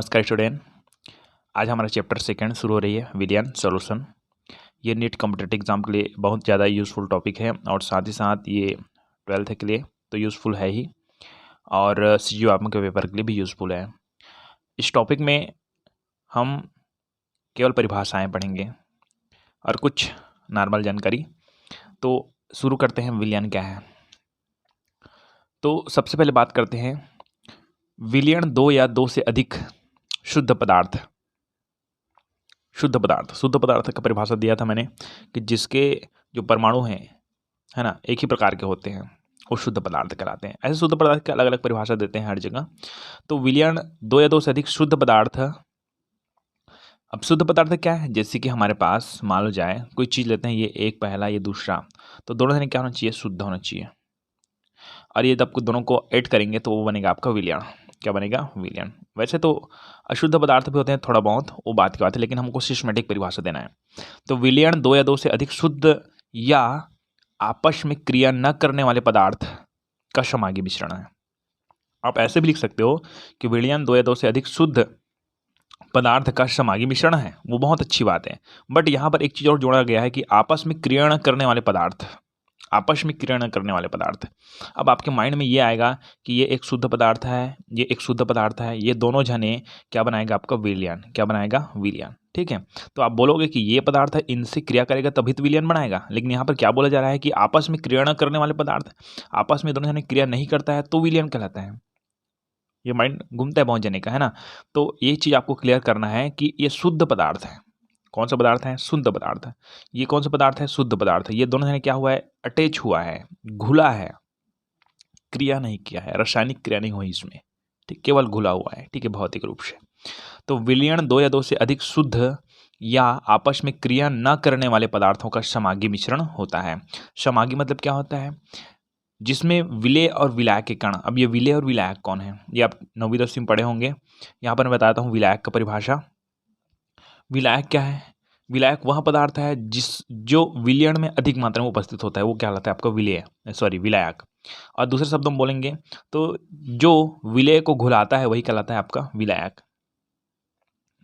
नमस्कार स्टूडेंट। आज हमारा चैप्टर सेकंड शुरू हो रही है विलियन सॉल्यूशन। ये नीट कॉम्पिटिटिव एग्जाम के लिए बहुत ज़्यादा यूज़फुल टॉपिक है और साथ ही साथ ये 12th के लिए तो यूज़फुल है ही और CGO आपके के पेपर के लिए भी यूज़फुल है। इस टॉपिक में हम केवल परिभाषाएं पढ़ेंगे और कुछ नॉर्मल जानकारी। तो शुरू करते हैं, विलियन क्या है। तो सबसे पहले बात करते हैं विलियन दो या दो से अधिक शुद्ध पदार्थ का परिभाषा दिया था मैंने कि जिसके जो परमाणु हैं, है ना, एक ही प्रकार के होते हैं, वो शुद्ध पदार्थ कहलाते हैं। ऐसे शुद्ध पदार्थ की अलग अलग परिभाषा देते हैं हर जगह। तो विलियन दो या दो से अधिक शुद्ध पदार्थ। अब शुद्ध पदार्थ क्या है, जैसे कि हमारे पास मान लो जाए कोई चीज़ लेते हैं, ये एक पहला ये दूसरा, तो दोनों से क्या होना चाहिए, शुद्ध होना चाहिए। और ये जब दोनों को ऐड करेंगे तो वो बनेगा आपका विलियन। क्या बनेगा, विलियन। वैसे तो अशुद्ध पदार्थ भी होते हैं थोड़ा बहुत, वो बात की बात है, लेकिन हमको सिस्टेमेटिक परिभाषा देना है। तो विलियन दो या दो से अधिक शुद्ध या आपस में क्रिया न करने वाले पदार्थ का समांगी मिश्रण है। आप ऐसे भी लिख सकते हो कि विलियन दो या दो से अधिक शुद्ध पदार्थ का समांगी मिश्रण है, वो बहुत अच्छी बात है। बट यहाँ पर एक चीज़ और जोड़ा गया है कि आपस में क्रिया न करने वाले पदार्थ, आपस में क्रिया न करने वाले पदार्थ। अब आपके माइंड में ये आएगा कि ये एक शुद्ध पदार्थ है, ये एक शुद्ध पदार्थ है, ये दोनों जने क्या बनाएगा, आपका विलियन। क्या बनाएगा, विलियन। ठीक है, तो आप बोलोगे कि ये पदार्थ है, इनसे क्रिया करेगा तभी तो विलियन बनाएगा। लेकिन यहाँ पर क्या बोला जा रहा है कि आपस में क्रिया न करने वाले पदार्थ, आपस में दोनों जने क्रिया नहीं करता है तो विलियन कहलाता है। ये माइंड घूमता है बहुत जने का, है ना। तो ये चीज़ आपको क्लियर करना है कि ये शुद्ध पदार्थ है। कौन सा पदार्थ है, शुद्ध पदार्थ है। ये कौन सा पदार्थ है, शुद्ध पदार्थ है। ये दोनों जने क्या हुआ है, अटैच हुआ है, घुला है, क्रिया नहीं किया है, रासायनिक क्रिया नहीं हुई इसमें, ठीक, केवल घुला हुआ है, ठीक है, भौतिक रूप से। तो विलियन दो या दो से अधिक शुद्ध या आपस में क्रिया न करने वाले पदार्थों का समांगी मिश्रण होता है। समांगी मतलब क्या होता है, जिसमें विलेय और विलायक के कण। अब ये विलेय और विलायक कौन है, ये आप 9वीं 10वीं में पढ़े होंगे। यहाँ पर मैं बताता हूँ विलायक का परिभाषा। विलायक क्या है, विलायक वह पदार्थ है जो विलयन में अधिक मात्रा में उपस्थित होता है, वो क्या कहलाता है, आपका विलायक। और दूसरे शब्दों में बोलेंगे तो जो विलेय को घुलाता है वही कहलाता है आपका विलायक,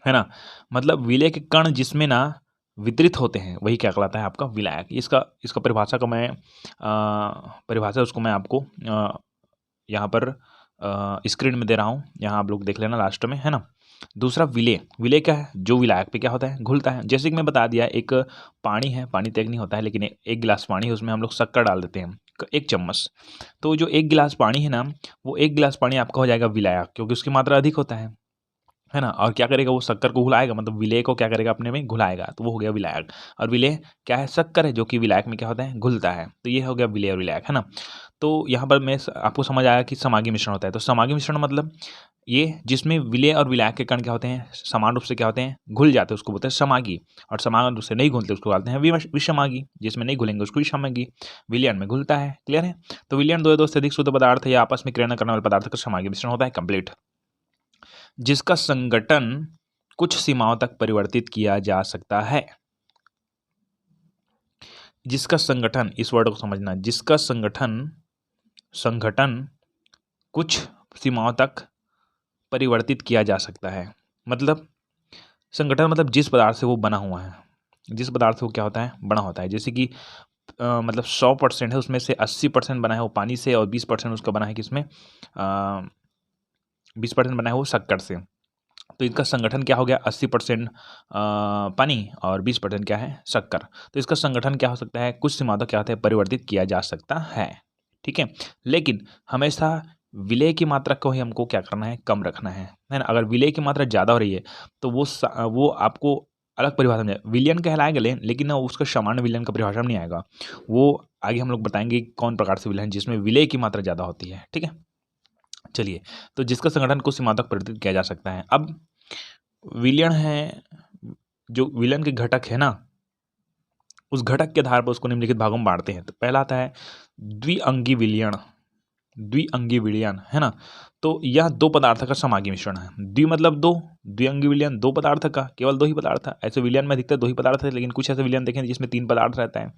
है ना। मतलब विलेय के कण जिसमें ना वितरित होते हैं वही क्या कहलाता है, आपका विलायक। इसका परिभाषा का मैं परिभाषा उसको मैं आपको यहाँ पर स्क्रीन में दे रहा हूँ, यहाँ आप लोग देख लेना लास्ट में, है ना। दूसरा विलेय क्या है, जो विलायक पे क्या होता है, घुलता है। जैसे कि मैं बता दिया, एक पानी है, पानी तय नहीं होता है, लेकिन एक गिलास पानी है, उसमें हम लोग शक्कर डाल देते हैं 1 चम्मच। तो जो 1 गिलास पानी है ना, वो 1 गिलास पानी आपका हो जाएगा विलायक, क्योंकि उसकी मात्रा अधिक होता है ना। और क्या करेगा, वो शक्कर को घुलाएगा, मतलब विलेय को क्या करेगा, अपने में घुलाएगा, तो वो हो गया विलायक। और विलेय क्या है, शक्कर है, जो कि विलायक में क्या होता है, घुलता है। तो ये हो गया विलेय और विलायक, है ना। तो यहाँ पर मैं आपको समझ आया कि समांगी मिश्रण होता है। तो समांगी मिश्रण मतलब ये जिसमें विलेय और विलायक के कण क्या होते हैं, समान रूप से क्या होते हैं, घुल जाते हैं, उसको बोलते हैं समांगी। और समान रूप से नहीं घुलते उसको बोलते हैं विषमांगी। जिसमें नहीं घुलेंगे उसको विषमांगी। विलयन में घुलता है, क्लियर है। तो विलयन दो या दो से अधिक शुद्ध पदार्थ या आपस में क्रिया न करने वाले पदार्थ का समांगी मिश्रण होता है, कंप्लीट, जिसका संगठन कुछ सीमाओं तक परिवर्तित किया जा सकता है। जिसका संगठन, इस वर्ड को समझना, जिसका संगठन कुछ सीमाओं तक परिवर्तित किया जा सकता है। मतलब संगठन मतलब जिस पदार्थ से वो बना हुआ है, जिस पदार्थ से वो क्या होता है, बना होता है। जैसे कि मतलब 100% है, उसमें से 80% बना है वो पानी से और 20% उसका बना है किसमें, 20% बना है वो शक्कर से। तो इनका संगठन क्या हो गया, 80% पानी और 20% क्या है, शक्कर। तो इसका संगठन क्या हो सकता है, कुछ सीमा तक क्या होता है, परिवर्तित किया जा सकता है, ठीक है। लेकिन हमेशा विलेय की मात्रा को ही हमको क्या करना है, कम रखना है ना। अगर विलेय की मात्रा ज़्यादा हो रही है तो वो आपको अलग परिभाषा में विलयन कहलाएगा, लेकिन ना उसका सामान्य विलयन का परिभाषा में नहीं आएगा। वो आगे हम लोग बताएंगे कौन प्रकार से विलयन जिसमें विलेय की मात्रा ज़्यादा होती है, ठीक है। चलिए, तो जिसका संगठन कुछ सीमा तक परिवर्तित किया जा सकता है। अब विलयन है, जो विलयन के घटक है ना, उस घटक के आधार पर उसको निम्नलिखित भागों में बांटते हैं। तो पहला आता है द्विअंगी विलयन, द्विअंगी विलयन, है ना। तो यह दो पदार्थ का समांगी मिश्रण है। द्वि मतलब दो, द्विअंगी विलयन दो पदार्थ का, केवल दो ही पदार्थ। ऐसे विलयन में अधिकतर दो ही पदार्थ है, लेकिन कुछ ऐसे विलयन देखें जिसमें तीन पदार्थ रहता है।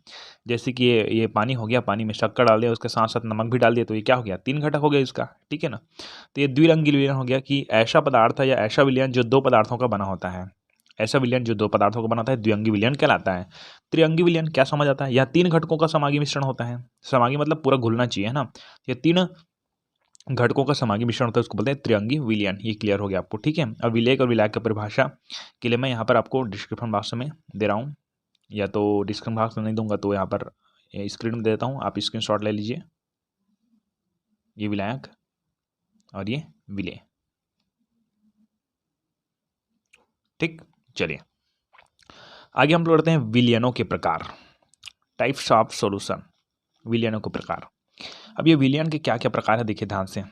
जैसे कि ये पानी हो गया, पानी में शक्कर डाल दिया, उसके साथ साथ नमक भी डाल दिया, तो ये क्या हो गया, तीन घटक हो गया इसका, ठीक है ना। तो ये द्विअंगी विलयन हो गया कि ऐसा पदार्थ या ऐसा विलयन जो दो पदार्थों का बना होता है। ऐसा विलयन जो दो पदार्थों का बनाता है द्विअंगी विलयन कहलाता है। त्रिअंगी विलयन क्या समझ आता है, यह तीन घटकों का समांगी मिश्रण होता है। समांगी मतलब पूरा घुलना चाहिए, है ना। ये तीन घटकों का समांगी मिश्रण होता है, उसको बोलते हैं त्रिअंगी विलयन। ये क्लियर हो गया आपको, ठीक है। अब विलेय और विलायक की परिभाषा के लिए मैं यहाँ पर आपको डिस्क्रिप्शन बॉक्स में दे रहा हूँ, या तो डिस्क्रिप्शन बॉक्स में नहीं दूंगा तो यहाँ पर स्क्रीन में दे देता हूँ, आप स्क्रीनशॉट ले लीजिए। ये विलायक और ये विलेय, ठीक। चलिए आगे हम बढ़ते हैं विलयनों के प्रकार, टाइप्स ऑफ सॉल्यूशन। विलयनों के प्रकार। अब ये विलयन के क्या क्या प्रकार है देखिए ध्यान से।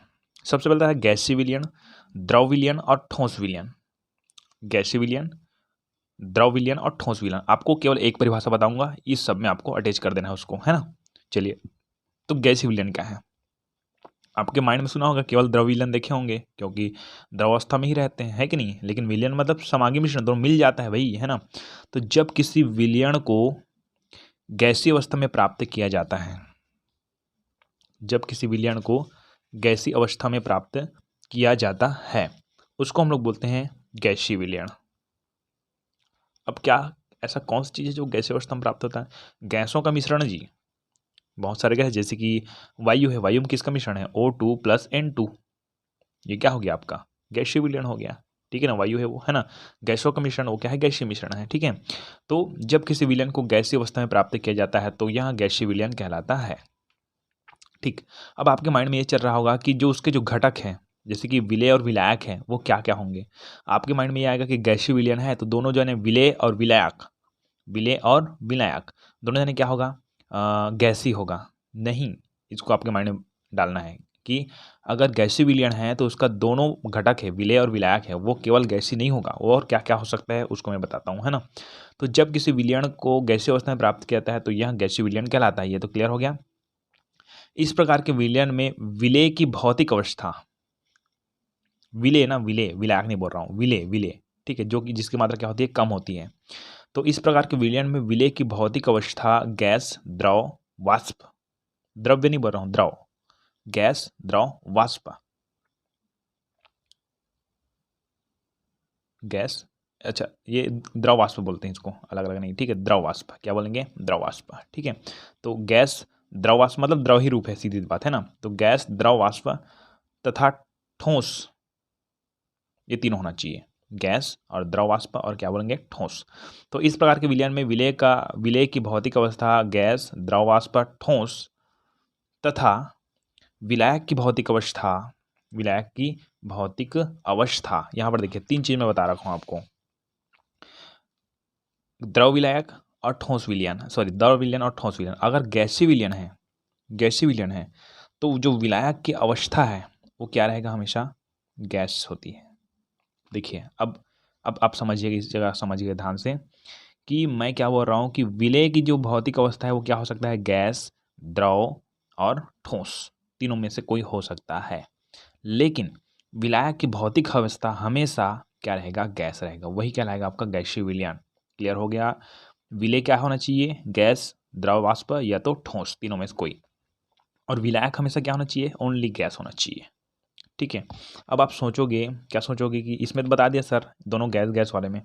सबसे पहला है गैसीय विलयन, द्रव विलयन और ठोस विलयन। गैसीय विलयन, द्रव विलयन और ठोस विलयन। आपको केवल एक परिभाषा बताऊंगा, इस सब में आपको अटैच कर देना है उसको, है ना। चलिए, तो गैसीय विलयन क्या है, आपके माइंड में सुना होगा, केवल द्रव विलयन देखे होंगे क्योंकि द्रवावस्था में ही रहते हैं, है कि नहीं। लेकिन विलयन मतलब समांगी मिश्रण, दोनों मिल जाता है भाई, है ना। तो जब किसी विलयन को गैसीय अवस्था में प्राप्त किया जाता है, जब किसी विलयन को गैसीय अवस्था में प्राप्त किया जाता है, उसको हम लोग बोलते हैं गैसीय विलयन। अब क्या ऐसा कौन सी चीज़ है जो गैसीय अवस्था में प्राप्त होता है, गैसों का मिश्रण जी। बहुत सारे गैस, जैसे कि वायु है, वायु में किसका मिश्रण है, O2 + N2। ये क्या हो गया आपका, गैसीय विलयन हो गया, ठीक है ना। वायु है वो, है ना। गैसों का मिश्रण वो क्या है, गैसीय मिश्रण है, ठीक है। तो जब किसी विलयन को गैसीय अवस्था में प्राप्त किया जाता है तो यह गैसीय विलयन कहलाता है, ठीक। अब आपके माइंड में ये चल रहा होगा कि जो उसके जो घटक हैं, जैसे कि विलेय और विलायक है, वो क्या क्या होंगे। आपके माइंड में ये आएगा कि गैसीय विलयन है तो दोनों जने विलेय और विलायक, विलेय और विलायक दोनों जने क्या होगा, गैसीय होगा। नहीं, इसको आपके माइंड में डालना है कि अगर गैसीय विलयन है तो उसका दोनों घटक है, विलेय और विलायक है, वो केवल गैसीय नहीं होगा, और क्या क्या हो सकता है उसको मैं बताता हूँ, है ना। तो जब किसी विलयन को गैसीय अवस्था में प्राप्त किया जाता है तो यह गैसीय विलयन कहलाता है। ये तो क्लियर हो गया। इस प्रकार के विलयन में विलेय की भौतिक अवस्था, विलेय ना, विलेय, विलायक नहीं बोल रहा हूँ, विलेय, विलेय, ठीक है, जो कि जिसकी मात्रा क्या होती है, कम होती है। तो इस प्रकार के विलयन में विलेय की भौतिक अवस्था गैस, द्रव, वाष्प, द्रव्य नहीं बोल रहा हूँ, द्रव, गैस, द्रव, वाष्प, गैस, अच्छा ये द्रव वाष्प बोलते हैं इसको, अलग अलग नहीं, ठीक है। द्रव वाष्प क्या बोलेंगे, द्रव वाष्प, ठीक है। तो गैस, द्रव वाष्प मतलब द्रव ही रूप है, सीधी बात है ना। तो गैस, द्रव वाष्प तथा ठोस, ये तीनों होना चाहिए, गैस और द्रव वाष्प और क्या बोलेंगे, ठोस। तो इस प्रकार के विलयन में विलेय की भौतिक अवस्था गैस, द्रव वाष्प, ठोस तथा विलायक की भौतिक अवस्था, विलायक की भौतिक अवस्था, यहाँ पर देखिए तीन चीज मैं बता रखा हूँ आपको, द्रव विलायक और ठोस विलयन, सॉरी द्रव विलयन और ठोस विलयन। अगर गैसीय विलयन है, गैसीय विलयन है तो जो विलायक की अवस्था है वो क्या रहेगा, हमेशा गैस होती है। देखिए अब आप समझिएगा, इस जगह समझिएगा ध्यान से कि मैं क्या बोल रहा हूँ कि विलेय की जो भौतिक अवस्था है वो क्या हो सकता है, गैस, द्रव और ठोस, तीनों में से कोई हो सकता है। लेकिन विलायक की भौतिक अवस्था हमेशा क्या रहेगा, गैस रहेगा, वही क्या रहेगा आपका गैसीय विलयन। क्लियर हो गया। विलेय क्या होना चाहिए, गैस, द्रव वाष्प या तो ठोस, तीनों में से कोई। और विलायक हमेशा क्या होना चाहिए, ओनली गैस होना चाहिए, ठीक है। अब आप सोचोगे, क्या सोचोगे कि इसमें तो बता दिया सर दोनों गैस गैस वाले में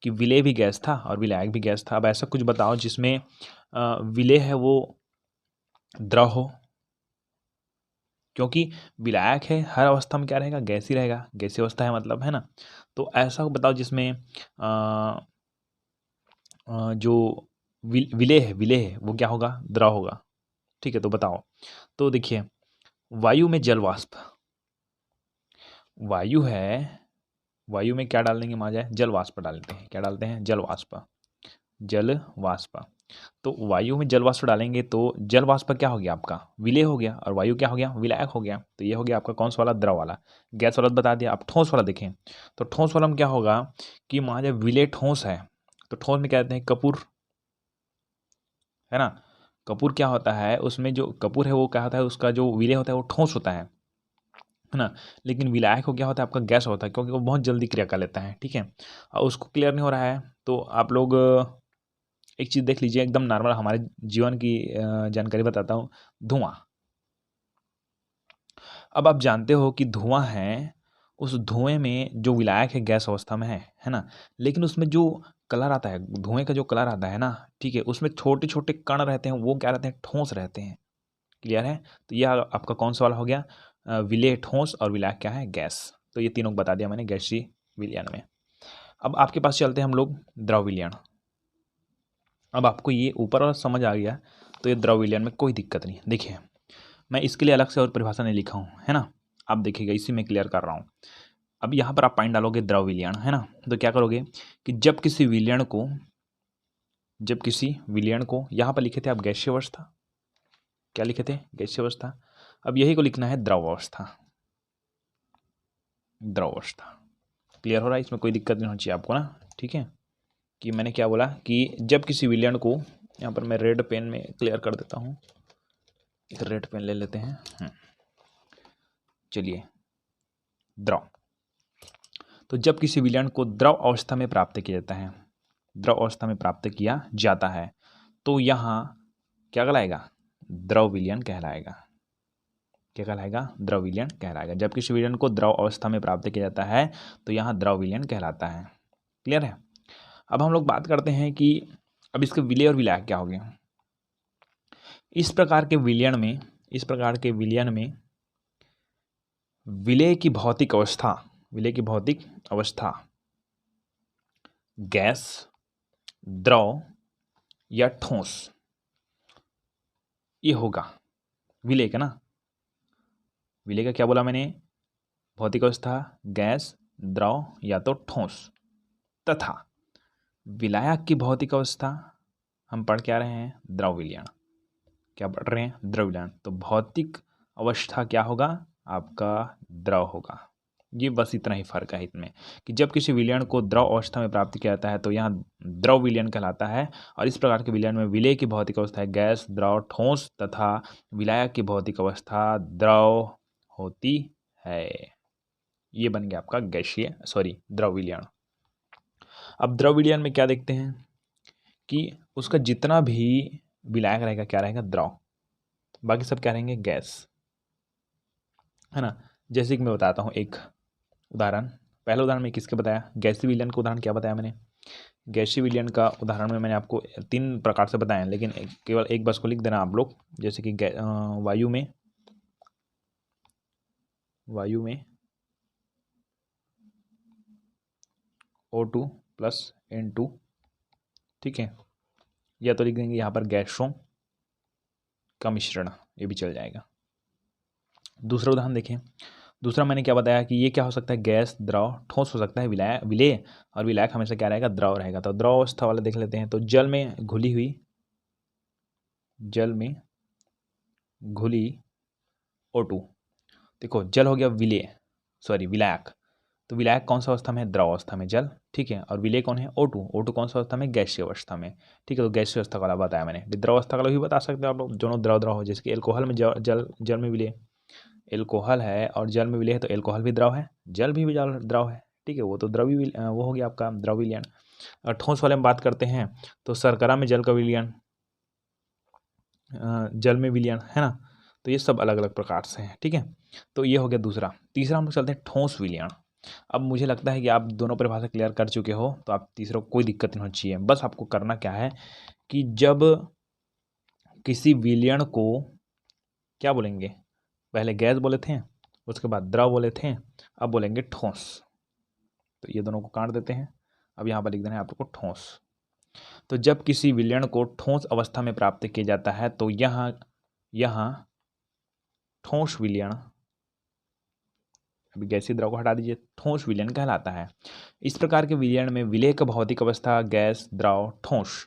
कि विलेय भी गैस था और विलायक भी गैस था। अब ऐसा कुछ बताओ जिसमें विलेय है वो द्रव हो, क्योंकि विलायक है हर अवस्था में क्या रहेगा, गैस ही रहेगा, गैसीय अवस्था है मतलब, है ना। तो ऐसा बताओ जिसमें जो विलेय है वो क्या होगा, द्रव होगा, ठीक है। तो बताओ, तो देखिए वायु में जल वाष्प, वायु है, वायु में क्या डाल देंगे, मान जाए जल वाष्प डालते हैं, क्या डालते हैं, जल वाष्प, जल वाष्प। तो वायु में जल वाष्प डालेंगे तो जल वाष्प क्या हो गया आपका, विलेय हो गया, और वायु क्या हो गया, विलायक हो गया। तो ये हो गया आपका कौन सा वाला, द्रव वाला। गैस वाला बता दिया। अब ठोस वाला देखें, तो ठोस वाला में क्या होगा कि मान जाए विलेय ठोस है, तो ठोस में क्या कहते हैं, कपूर, है ना। कपूर क्या होता है, उसमें जो कपूर है वो क्या होता है, उसका जो विलेय होता है वो ठोस होता है ना। लेकिन विलायक को क्या होता है, आपका गैस होता है, क्योंकि वो बहुत जल्दी क्रिया कर लेता है, ठीक है। और उसको क्लियर नहीं हो रहा है तो आप लोग एक चीज़ देख लीजिए, एकदम नॉर्मल हमारे जीवन की जानकारी बताता हूँ। धुआं, अब आप जानते हो कि धुआं है, उस धुएं में जो विलायक है गैस अवस्था में है ना। लेकिन उसमें जो कलर आता है, धुएं का जो कलर आता है ना, ठीक है, उसमें छोटे छोटे कण रहते हैं, वो क्या रहते हैं, ठोस रहते हैं। क्लियर है। तो यह आपका कौन सा वाला हो गया, विलेय ठोस और विलायक क्या है, गैस। तो ये तीनों को बता दिया मैंने गैसीय विलयन में। अब आपके पास चलते हैं हम लोग द्रव विलयन। अब आपको ये ऊपर वाला समझ आ गया तो ये द्रव विलयन में कोई दिक्कत नहीं। देखिए मैं इसके लिए अलग से और परिभाषा नहीं लिखा हूँ, है ना। आप देखिएगा, इसी में क्लियर कर रहा हूँ। अब यहाँ पर आप पॉइंट डालोगे द्रव विलयन, है ना। तो क्या करोगे कि जब किसी विलयन को यहाँ पर लिखे थे आप गैसीय अवस्था, क्या लिखे थे, गैसीय अवस्था। अब यही को लिखना है द्रव अवस्था, द्रव अवस्था। क्लियर हो रहा है, इसमें कोई दिक्कत नहीं होनी चाहिए आपको ना, ठीक है। कि मैंने क्या बोला कि जब किसी विलयन को, यहाँ पर मैं रेड पेन में क्लियर कर देता हूँ, एक रेड पेन ले लेते हैं। चलिए, द्रव, तो जब किसी विलयन को द्रव अवस्था में प्राप्त किया जाता है, द्रव अवस्था में प्राप्त किया जाता है, तो यहाँ क्या कहलाएगा, द्रव विलयन कहलाएगा। क्या कहलाएगा, द्रव विलयन कहलाएगा। जब किसी विलयन को द्रव अवस्था में प्राप्त किया जाता है तो यहाँ द्रव विलयन कहलाता है। क्लियर है। अब हम लोग बात करते हैं कि अब इसके विलेय और विलायक क्या हो गया। इस प्रकार के विलयन में विलेय की भौतिक अवस्था गैस, द्रव या ठोस, ये होगा विलेय का ना। विलेय का क्या बोला मैंने, भौतिक अवस्था गैस, द्रव या तो ठोस, तथा विलायक की भौतिक अवस्था हम पढ़ के आ रहे हैं द्रव विलयन। क्या पढ़ रहे हैं, द्रव विलयन। तो भौतिक अवस्था क्या होगा, आपका द्रव होगा। ये बस इतना ही फर्क है इसमें कि जब किसी विलयन को द्रव अवस्था में प्राप्त किया जाता है तो यहाँ द्रव विलयन कहलाता है। और इस प्रकार के विलयन में विलेय की भौतिक अवस्था है गैस, द्रव, ठोस, तथा विलायक की भौतिक अवस्था द्रव होती है। ये बन गया आपका द्रव विलयन। अब द्रव विलयन में क्या देखते हैं कि उसका जितना भी विलायक रहेगा क्या रहेगा, द्रव, बाकी सब क्या रहेंगे, गैस, है ना। जैसे कि मैं बताता हूँ एक उदाहरण। पहला उदाहरण में किसके बताया, गैसीय विलयन का उदाहरण क्या बताया मैंने। गैसीय विलयन का उदाहरण में मैंने आपको 3 प्रकार से बताया, लेकिन केवल एक बस को लिख देना आप लोग। जैसे कि वायु में O2 + N2, ठीक है। या तो लिख देंगे यहाँ पर गैसों का मिश्रण, ये भी चल जाएगा। दूसरा उदाहरण देखें। दूसरा मैंने क्या बताया कि ये क्या हो सकता है, गैस, द्रव, ठोस हो सकता है, विलेय और विलायक हमेशा क्या रहेगा, द्रव रहेगा। तो द्रव अवस्था वाला देख लेते हैं। तो जल में घुली O2, देखो जल हो गया विलायक। तो विलायक कौन सा अवस्था में है, द्रव अवस्था में जल, ठीक है। और विलेय कौन है, O2 कौन सा अवस्था में, गैसीय अवस्था में, ठीक है। तो गैसीय अवस्था वाला बताया मैंने। द्रव अवस्था वाला भी बता सकते हो आप लोग, दोनों द्रव हो। जैसे कि एल्कोहल में जल में विलेय, एल्कोहल है और जल में विलेय है, तो एल्कोहल भी द्रव है, जल भी द्रव है, ठीक है। वो तो वो हो गया आपका द्रव विलयन। और ठोस वाले में बात करते हैं तो शर्करा में जल का विलयन, जल में विलयन, है ना। तो ये सब अलग अलग प्रकार से हैं, ठीक है। तो ये हो गया दूसरा। तीसरा हम लोग चलते हैं ठोस विलयन। अब मुझे लगता है कि आप दोनों परिभाषा क्लियर कर चुके हो, तो आप तीसरा कोई दिक्कत नहीं होनी चाहिए। बस आपको करना क्या है कि जब किसी विलयन को क्या बोलेंगे, पहले गैस बोले थे, उसके बाद द्रव बोले थे, अब बोलेंगे ठोस। तो ये दोनों को काट देते हैं। अब यहाँ पर लिख देना है आपको ठोस। तो जब किसी विलयन को ठोस अवस्था में प्राप्त किया जाता है तो यहाँ ठोस विलयन, अभी गैसीय द्रव को हटा दीजिए, ठोस विलयन कहलाता है। इस प्रकार के विलयन में विलेय का भौतिक अवस्था गैस, द्रव, ठोस,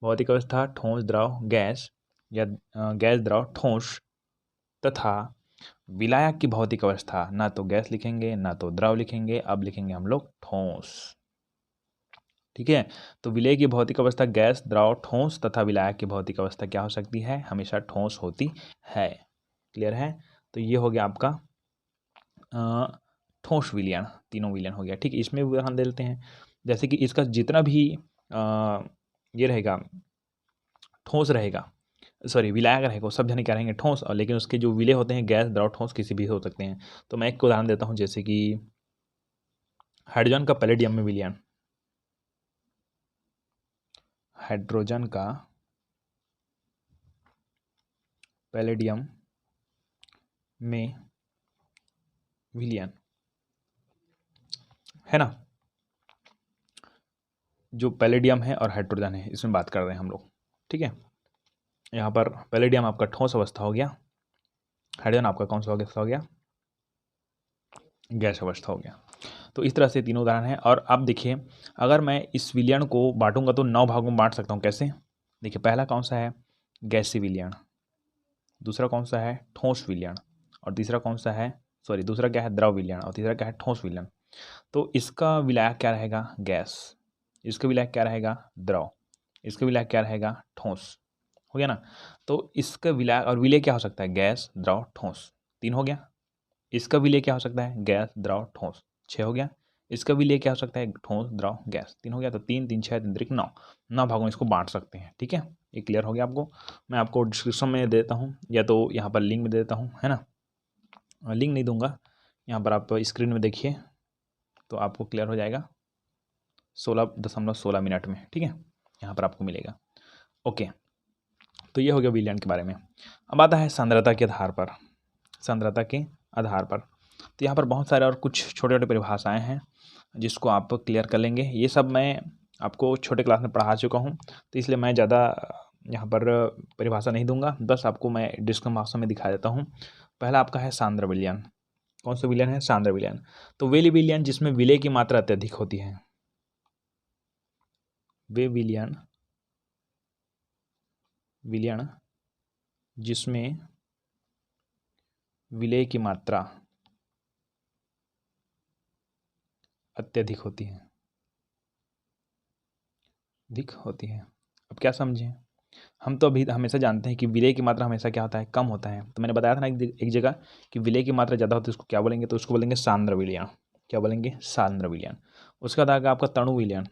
भौतिक अवस्था ठोस, द्रव, गैस या गैस, द्रव, ठोस, तथा विलायक की भौतिक अवस्था ना तो गैस लिखेंगे ना तो द्रव लिखेंगे, अब लिखेंगे हम लोग ठोस। ठीक है। तो विलेय की भौतिक अवस्था गैस, द्रव, ठोस तथा विलायक की भौतिक अवस्था क्या हो सकती है? हमेशा ठोस होती है। क्लियर है? तो ये हो गया आपका ठोस विलयन, तीनों विलयन हो गया। ठीक है, इसमें उदाहरण दे लेते हैं। जैसे कि इसका जितना भी ये रहेगा, ठोस रहेगा, सॉरी विलायक रहेगा, वो सब जने क्या रहेंगे? ठोस। और लेकिन उसके जो विलेय होते हैं गैस, द्रव, ठोस किसी भी हो सकते हैं। तो मैं एक उदाहरण देता हूँ, जैसे कि हाइड्रोजन का पैलेडियम में विलयन, हाइड्रोजन का पैलेडियम में विलयन, है ना। जो पैलेडियम है और हाइड्रोजन है, इसमें बात कर रहे हैं हम लोग। ठीक है, यहाँ पर पैलेडियम आपका ठोस अवस्था हो गया, हाइड्रोजन आपका कौन सा अवस्था हो गया? गैस अवस्था हो गया। तो इस तरह से तीनों उदाहरण हैं। और अब देखिए, अगर मैं इस विलयन को बांटूंगा तो 9 भागों में बांट सकता हूँ। कैसे? देखिए, पहला कौन सा है? गैसीय विलयन। दूसरा कौन सा है? ठोस विलयन। और तीसरा कौन सा है? सॉरी, दूसरा क्या है? द्रव विलयन। और तीसरा क्या है? ठोस विलयन। तो इसका विलायक क्या रहेगा? गैस। इसका विलायक क्या रहेगा? द्रव। इसका विलायक क्या रहेगा? ठोस। हो गया ना। तो इसका विलायक और विलेय क्या हो सकता है? गैस, द्रव, ठोस। 3 हो गया। इसका विलेय क्या हो सकता है? गैस, द्रव, ठोस। 6 हो गया। इसका विलेय क्या हो सकता है? ठोस, द्रव, गैस। 3 हो गया। तो 3 3 6 3 9, 9 भागों में इसको बांट सकते हैं। ठीक है, ये क्लियर हो गया आपको। मैं आपको डिस्क्रिप्शन में देता हूँ, या तो यहाँ पर लिंक में दे देता हूँ, है ना। लिंक नहीं दूंगा, यहाँ पर आप स्क्रीन में देखिए तो आपको क्लियर हो जाएगा 16.16 मिनट में। ठीक है, यहाँ पर आपको मिलेगा। ओके, तो ये हो गया विलयन के बारे में। अब आता है सांद्रता के आधार पर। सांद्रता के आधार पर तो यहाँ पर बहुत सारे और कुछ छोटे छोटे परिभाषाएं हैं जिसको आप क्लियर कर लेंगे। ये सब मैं आपको छोटे क्लास में पढ़ा चुका हूँ, तो इसलिए मैं ज़्यादा यहाँ पर परिभाषा नहीं दूंगा, बस आपको मैं डिस्क्रिप्शन बॉक्स में दिखा देता हूँ। पहला आपका है सांद्र विलयन। कौन सा विलयन है? सांद्र विलयन। तो वे विलयन जिसमें विलेय की मात्रा अत्यधिक होती है, वे विलयन जिसमें विलेय की मात्रा अत्यधिक होती है, अधिक होती है। अब क्या समझें? हम तो अभी हमेशा जानते हैं कि विलेय की मात्रा हमेशा क्या होता है? कम होता है। तो मैंने बताया था ना एक जगह कि विलेय की मात्रा ज़्यादा होती है, उसको क्या बोलेंगे? तो उसको बोलेंगे सांद्र विलयन। क्या बोलेंगे? सांद्र विलयन। उसका बाद आपका तणु विलयन।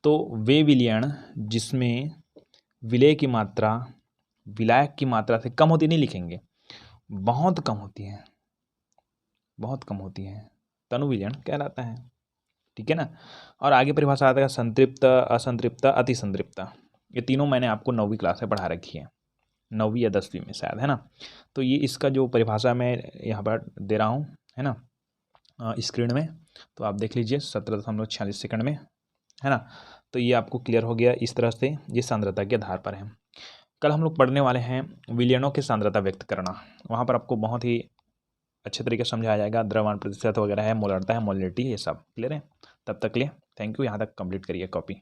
तो वे विलयन जिसमें विलेय की मात्रा विलायक की मात्रा से कम होती, नहीं लिखेंगे, बहुत कम होती है, बहुत कम होती है, तणु विलयन कहलाता है। ठीक है ना। और आगे परिभाषा आता है संतृप्त, असंतृप्त, अति संतृप्त। ये तीनों मैंने आपको 9वीं क्लास में पढ़ा रखी है, 9वीं या 10वीं में शायद, है ना। तो ये इसका जो परिभाषा मैं यहाँ पर दे रहा हूँ, है ना, स्क्रीन में, तो आप देख लीजिए 17.46 सेकंड में, है ना। तो ये आपको क्लियर हो गया। इस तरह से ये सांद्रता के आधार पर है। कल हम लोग पढ़ने वाले हैं विलयनों की सांद्रता व्यक्त करना। वहाँ पर आपको बहुत ही अच्छे तरीके से समझाया जाएगा। द्रव्यमान प्रतिशत वगैरह है, मोलरता है, मोलिटी, ये सब क्लियर है। तब तक के लिए थैंक यू। यहाँ तक कंप्लीट करिए कॉपी।